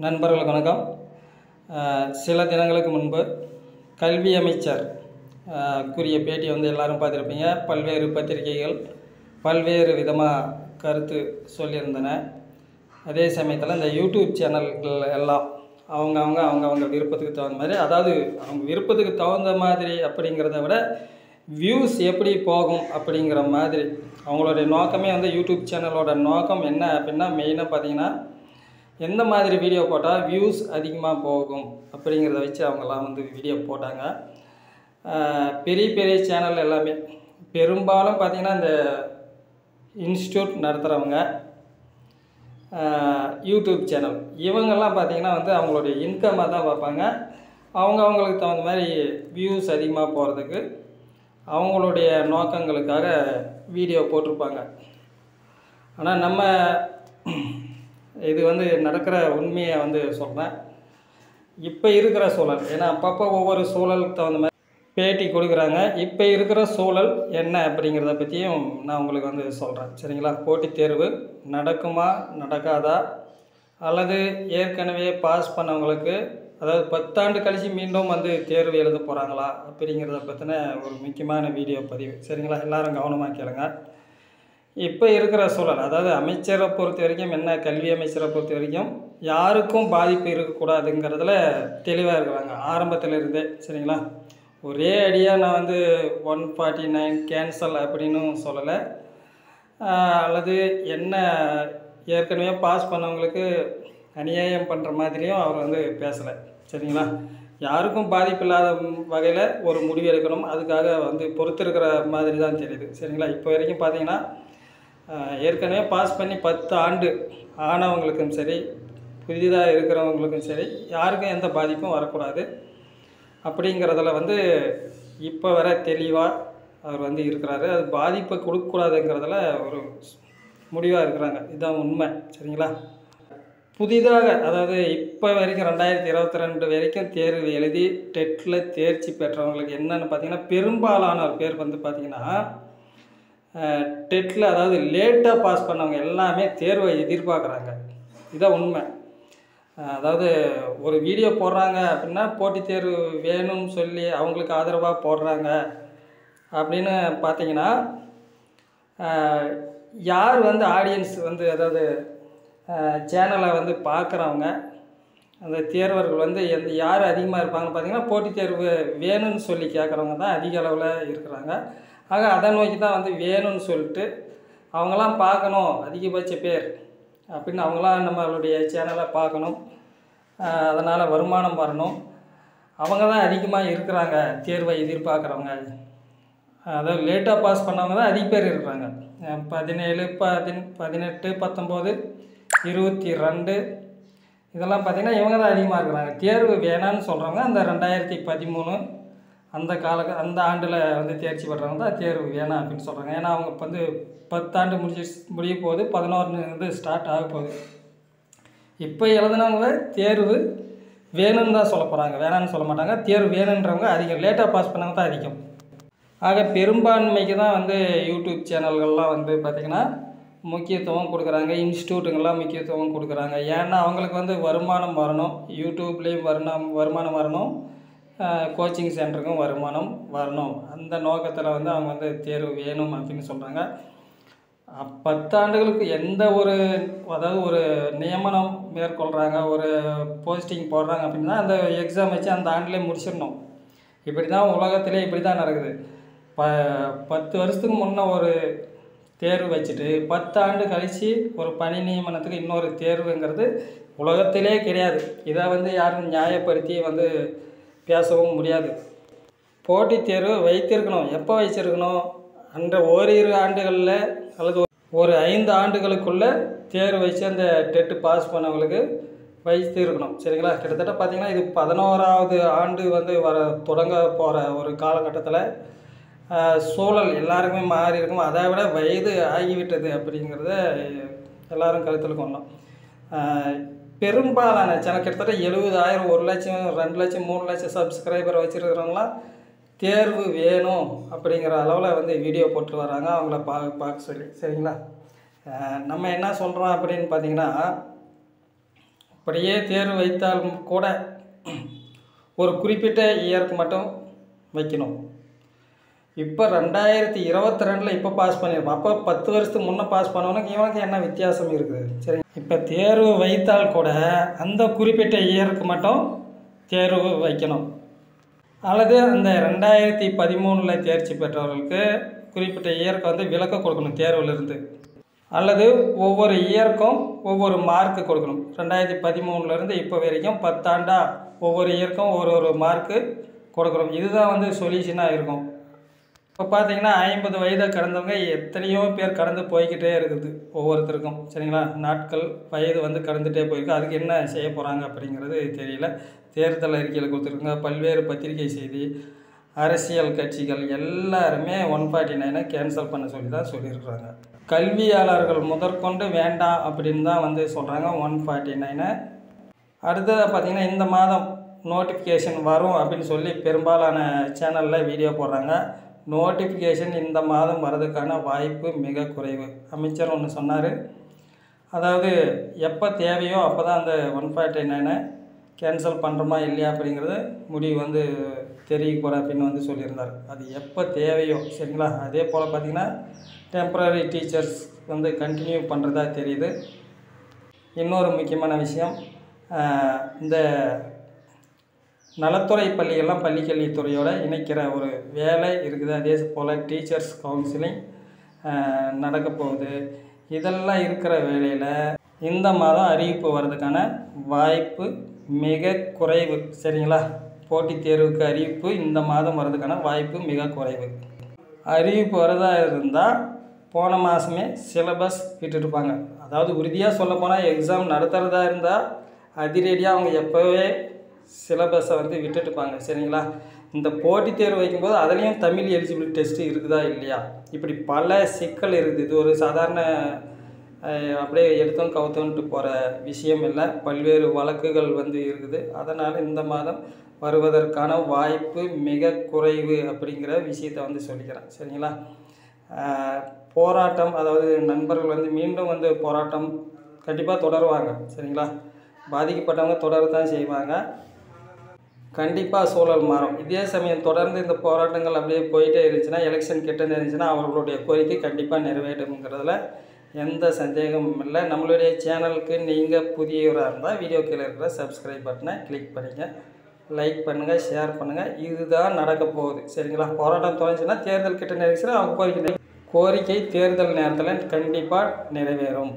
நண்பர்களுக்கு வணக்கம். சில தினங்களுக்கு முன்பு கல்வி அமைச்சர் கூறிய பேட்டியை எல்லாரும் பார்த்துருப்பீங்க. பல்வேறு பத்திரிகைகள் பல்வேறு விதமாக கருத்து சொல்லியிருந்தன. அதே சமயத்தில் இந்த யூடியூப் சேனல்கள் எல்லாம் அவங்கவுங்க விருப்பத்துக்கு தகுந்த மாதிரி, அதாவது அவங்க விருப்பத்துக்கு தகுந்த மாதிரி அப்படிங்கிறத விட வியூஸ் எப்படி போகும் அப்படிங்கிற மாதிரி அவங்களுடைய நோக்கமே யூடியூப் சேனலோட நோக்கம் என்ன அப்படின்னா, மெயினாக பார்த்தீங்கன்னா எந்த மாதிரி வீடியோ போட்டால் வியூஸ் அதிகமாக போகும் அப்படிங்கிறத வச்சு அவங்கெல்லாம் வீடியோ போட்டாங்க. பெரிய பெரிய சேனல் எல்லாமே பெரும்பாலும் பார்த்திங்கன்னா இந்த இன்ஸ்டியூட் நடத்துகிறவங்க, யூடியூப் சேனல் இவங்கெல்லாம் பார்த்திங்கன்னா அவங்களுடைய இன்கம்மாக தான் பார்ப்பாங்க. அவங்களுக்கு தகுந்த மாதிரி வியூஸ் அதிகமாக போகிறதுக்கு அவங்களுடைய நோக்கங்களுக்காக வீடியோ போட்டிருப்பாங்க. ஆனால் நம்ம இது நடக்கிற உண்மையை சொல்கிறேன். இப்போ இருக்கிற சூழல், ஏன்னா அப்பப்போ ஒவ்வொரு சூழலுக்கு தகுந்த மாதிரி பேட்டி கொடுக்குறாங்க. இப்போ இருக்கிற சூழல் என்ன அப்படிங்கிறத பற்றியும் நான் உங்களுக்கு சொல்கிறேன். சரிங்களா? போட்டித் தேர்வு நடக்குமா நடக்காதா, அல்லது ஏற்கனவே பாஸ் பண்ணவங்களுக்கு, அதாவது 10 ஆண்டு கழித்து மீண்டும் தேர்வு எழுத போகிறாங்களா அப்படிங்கிறத பற்றின ஒரு முக்கியமான வீடியோ பதிவு. சரிங்களா? எல்லோரும் கவனமாக கேளுங்க. இப்போ இருக்கிற சூழல், அதாவது அமைச்சரை பொறுத்த வரைக்கும் என்ன, கல்வி அமைச்சரை பொறுத்த வரைக்கும் யாருக்கும் பாதிப்பு இருக்கக்கூடாதுங்கிறதுல தெளிவாக இருக்கிறாங்க ஆரம்பத்தில் இருந்தே. சரிங்களா? ஒரே அடியாக நான் 149 கேன்சல் அப்படின்னு சொல்லலை, அல்லது என்ன ஏற்கனவே பாஸ் பண்ணவங்களுக்கு அநியாயம் பண்ணுற மாதிரியும் அவர் பேசலை. சரிங்களா? யாருக்கும் பாதிப்பு இல்லாத வகையில் ஒரு முடிவு எடுக்கணும், அதுக்காக பொறுத்திருக்கிற மாதிரி தான் தெரியுது. சரிங்களா? இப்போ வரைக்கும் பார்த்தீங்கன்னா ஏற்கனவே பாஸ் பண்ணி 10 ஆண்டு ஆனவங்களுக்கும் சரி, புதிதாக இருக்கிறவங்களுக்கும் சரி, யாருக்கும் எந்த பாதிப்பும் வரக்கூடாது அப்படிங்கிறதுல இப்போ வர தெளிவாக அவர் இருக்கிறாரு. அது பாதிப்பை கொடுக்கக்கூடாதுங்கிறதுல ஒரு முடிவாக இருக்கிறாங்க. இதுதான் உண்மை. சரிங்களா? புதிதாக, அதாவது இப்போ வரைக்கும் 2022 வரைக்கும் தேர்வு எழுதி டெட்டில் தேர்ச்சி பெற்றவங்களுக்கு என்னென்னு பார்த்தீங்கன்னா, பெரும்பாலான பேர் பார்த்தீங்கன்னா டெட்டில், அதாவது லேட்டாக பாஸ் பண்ணவங்க எல்லாமே தேர்வை எதிர்பார்க்குறாங்க. இதுதான் உண்மை. அதாவது ஒரு வீடியோ போடுறாங்க அப்படின்னா போட்டித் தேர்வு வேணும்னு சொல்லி அவங்களுக்கு ஆதரவாக போடுறாங்க அப்படின்னு பார்த்தீங்கன்னா, யார் ஆடியன்ஸ் அதாவது சேனலை பார்க்குறவங்க, அந்த தேர்வர்கள் யார் அதிகமாக இருப்பாங்கன்னு பார்த்தீங்கன்னா, போட்டித் தேர்வு வேணும்னு சொல்லி கேட்குறவங்க தான் அதிக அளவில் இருக்கிறாங்க. ஆக அதை நோக்கி தான் வேணும்னு சொல்லிட்டு அவங்களாம் பார்க்கணும், அதிகபட்ச பேர் அப்படின்னு அவங்களாம் நம்மளுடைய சேனலை பார்க்கணும், அதனால் வருமானம் வரணும், அவங்க தான் அதிகமாக இருக்கிறாங்க தேர்வை எதிர்பார்க்குறவங்க. அதாவது லேட்டாக பாஸ் பண்ணவங்க தான் அதிக பேர் இருக்கிறாங்க. 17, 18, 19, 22 இதெல்லாம் பார்த்திங்கன்னா இவங்க தான் அதிகமாக இருக்கிறாங்க. தேர்வு வேணான்னு சொல்கிறவங்க அந்த 2013 அந்த ஆண்டில் தேர்ச்சி பெற்றவங்க தான் தேர்வு வேணாம் அப்படின்னு சொல்கிறாங்க. ஏன்னா அவங்க இப்போ 10 ஆண்டு முடிய போகுது, 11 ஸ்டார்ட் ஆக போகுது. இப்போ எழுதுனவங்க தேர்வு வேணும்னு தான் சொல்ல போகிறாங்க, வேணான்னு சொல்ல மாட்டாங்க. தேர்வு வேணுன்றவங்க அதிகம், லேட்டாக பாஸ் பண்ணவங்க தான் அதிகம். ஆக பெரும்பான்மைக்கு தான் யூடியூப் சேனல்கள்லாம் பார்த்திங்கன்னா முக்கியத்துவம் கொடுக்குறாங்க, இன்ஸ்டியூட்டுங்கள்லாம் முக்கியத்துவம் கொடுக்குறாங்க. ஏன்னா அவங்களுக்கு வருமானம் வரணும், யூடியூப்லேயும் வருமானம் வரணும், கோச்சிங் சென்டருக்கும் வருமானம் வரணும். அந்த நோக்கத்தில் அவங்க தேர்வு வேணும் அப்படின்னு சொல்கிறாங்க. 10 ஆண்டுகளுக்கு எந்த ஒரு, அதாவது ஒரு நியமனம் மேற்கொள்கிறாங்க, ஒரு போஸ்டிங் போடுறாங்க அப்படின்னா அந்த எக்ஸாம் வச்சு அந்த ஆண்டிலே முடிச்சிடணும். இப்படி தான் உலகத்திலே இப்படி தான் நடக்குது. 10 வருஷத்துக்கு முன்னே ஒரு தேர்வு வச்சுட்டு 10 ஆண்டு கழித்து ஒரு பணி நியமனத்துக்கு இன்னொரு தேர்வுங்கிறது உலகத்திலே கிடையாது. இதை யாரும் நியாயப்படுத்தி பேசவும் முடியாது. போட்டித் தேர்வு வைத்திருக்கணும். எப்போ வச்சுருக்கணும்? அந்த ஓரிரு ஆண்டுகளில் அல்லது ஒரு 5 ஆண்டுகளுக்குள்ளே தேர்வு வச்சு அந்த டெட்டு பாஸ் பண்ணவங்களுக்கு வைத்து இருக்கணும். சரிங்களா? கிட்டத்தட்ட பார்த்திங்கன்னா இது 11வது ஆண்டு தொடங்க போகிற ஒரு காலகட்டத்தில் சூழல் எல்லாருக்குமே மாறி இருக்கும். அதை விட வயது ஆகிவிட்டது அப்படிங்கிறத எல்லோரும் கருத்தில் கொள்ளணும். பெரும்பாலான சேனல் கிட்டத்தட்ட 70,000, 1 லட்சம், 2 லட்சம், 3 லட்சம் சப்ஸ்கிரைபர் வச்சுருக்கிறவங்களாம் தேர்வு வேணும் அப்படிங்கிற அளவில் வீடியோ போட்டு வராங்க, அவங்கள பார்க்க சொல்லி. சரிங்களா? நம்ம என்ன சொல்கிறோம் அப்படின்னு பார்த்தீங்கன்னா, அப்படியே தேர்வு வைத்தாலும் கூட ஒரு குறிப்பிட்ட இயருக்கு மட்டும் வைக்கணும். இப்போ 2022 இப்போ பாஸ் பண்ணியிருப்போம். அப்போ 10 வருஷத்துக்கு முன்னே பாஸ் பண்ணவனுக்கு இவனுக்கு என்ன வித்தியாசம் இருக்குது? சரி, இப்போ தேர்வு வைத்தால் கூட அந்த குறிப்பிட்ட இயருக்கு மட்டும் தேர்வு வைக்கணும். அல்லது அந்த 2013 தேர்ச்சி பெற்றவர்களுக்கு குறிப்பிட்ட இயருக்கு வந்து விலக்கு கொடுக்கணும் தேர்விலிருந்து. அல்லது ஒவ்வொரு இயருக்கும் ஒவ்வொரு மார்க்கு கொடுக்கணும். 2013 இப்போ வரைக்கும் 10 ஆண்டாக ஒவ்வொரு இயருக்கும் ஒரு மார்க்கு கொடுக்குறோம். இதுதான் வந்து சொல்யூஷனாக இருக்கும். இப்போ பார்த்தீங்கன்னா 50 வயதை கடந்தவங்க எத்தனையோ பேர் கடந்து போய்கிட்டே இருக்குது ஒவ்வொருத்தருக்கும். சரிங்களா, நாட்கள் வயது வந்து கடந்துகிட்டே போயிருக்கு. அதுக்கு என்ன செய்ய போகிறாங்க அப்படிங்கிறது தெரியல. தேர்தல் அறிக்கையில் கொடுத்துருக்காங்க. பல்வேறு பத்திரிகை செய்தி, அரசியல் கட்சிகள் எல்லாருமே 149 கேன்சல் பண்ண சொல்லி தான் சொல்லியிருக்கிறாங்க. கல்வியாளர்கள் முதற்கொண்டு வேண்டாம் அப்படின்னு தான் வந்து சொல்கிறாங்க 149. அடுத்ததாக பார்த்திங்கன்னா இந்த மாதம் நோட்டிஃபிகேஷன் வரும் அப்படின்னு சொல்லி பெரும்பாலான சேனலில் வீடியோ போடுறாங்க. நோட்டிஃபிகேஷன் இந்த மாதம் வர்றதுக்கான வாய்ப்பு மிக குறைவு. அமைச்சர் ஒன்று சொன்னார், அதாவது எப்போ தேவையோ அப்போ தான் அந்த 149 கேன்சல் பண்ணுறோமா இல்லையா அப்படிங்கிறது முடிவு வந்து தெரிய போகிற அப்படின்னு வந்து சொல்லியிருந்தார். அது எப்போ தேவையோ. சரிங்களா, அதே போல் பார்த்திங்கன்னா டெம்பரரி டீச்சர்ஸ் வந்து கண்டினியூ பண்ணுறதா தெரியுது. இன்னொரு முக்கியமான விஷயம், இந்த நலத்துறை பள்ளிகள்லாம் பள்ளிக்கல்வித்துறையோட இணைக்கிற ஒரு வேலை இருக்குது. அதே போல் டீச்சர்ஸ் கவுன்சிலிங் நடக்க போகுது. இதெல்லாம் இருக்கிற வேலையில் இந்த மாதம் அறிவிப்பு வர்றதுக்கான வாய்ப்பு மிக குறைவு. சரிங்களா, போட்டித் தேர்வுக்கு அறிவிப்பு இந்த மாதம் வர்றதுக்கான வாய்ப்பு மிக குறைவு. அறிவிப்பு வரதா இருந்தால் போன மாதமே சிலபஸ் விட்டுருப்பாங்க. அதாவது உறுதியாக சொல்ல போனால் எக்ஸாம் நடத்துகிறதா இருந்தால் அதிரடியாக அவங்க எப்போவே சிலபஸை வந்து விட்டுட்டுப்பாங்க. சரிங்களா, இந்த போட்டித் தேர்வு வைக்கும்போது அதுலேயும் தமிழ் எலிஜிபிலிட்டி டெஸ்ட்டு இருக்குதா இல்லையா, இப்படி பல சிக்கல் இருக்குது. இது ஒரு சாதாரண அப்படியே எடுத்தோம் கவுத்தோன்ட்டு போகிற விஷயம் இல்லை. பல்வேறு வழக்குகள் வந்து இருக்குது. அதனால் இந்த மாதம் வருவதற்கான வாய்ப்பு மிக குறைவு அப்படிங்கிற விஷயத்தை வந்து சொல்லிக்கிறேன். சரிங்களா, போராட்டம், அதாவது நண்பர்கள் வந்து மீண்டும் வந்து போராட்டம் கண்டிப்பாக தொடருவாங்க. சரிங்களா, பாதிக்கப்பட்டவங்க தொடரத்தான் செய்வாங்க. கண்டிப்பாக சூழல் மாறும். இதே சமயம் தொடர்ந்து இந்த போராட்டங்கள் அப்படியே போயிட்டே இருந்துச்சுன்னா, எலெக்ஷன் கிட்ட இருந்துச்சுன்னா அவர்களுடைய கோரிக்கை கண்டிப்பாக நிறைவேறுங்கிறதுல எந்த சந்தேகமும் இல்லை. நம்மளுடைய சேனலுக்கு நீங்கள் புதியவராக இருந்தால் வீடியோ கீழே இருக்கிற சப்ஸ்கிரைப் பட்டனை கிளிக் பண்ணிங்க, லைக் பண்ணுங்கள், ஷேர் பண்ணுங்கள். இதுதான் நடக்க போகுது. சரிங்களா, போராட்டம் தொடங்குச்சுன்னா தேர்தல் கிட்ட நெருங்கிச்சுன்னா அவங்க கோரிக்கை தேர்தல் நேரத்தில் கண்டிப்பாக நிறைவேறும்.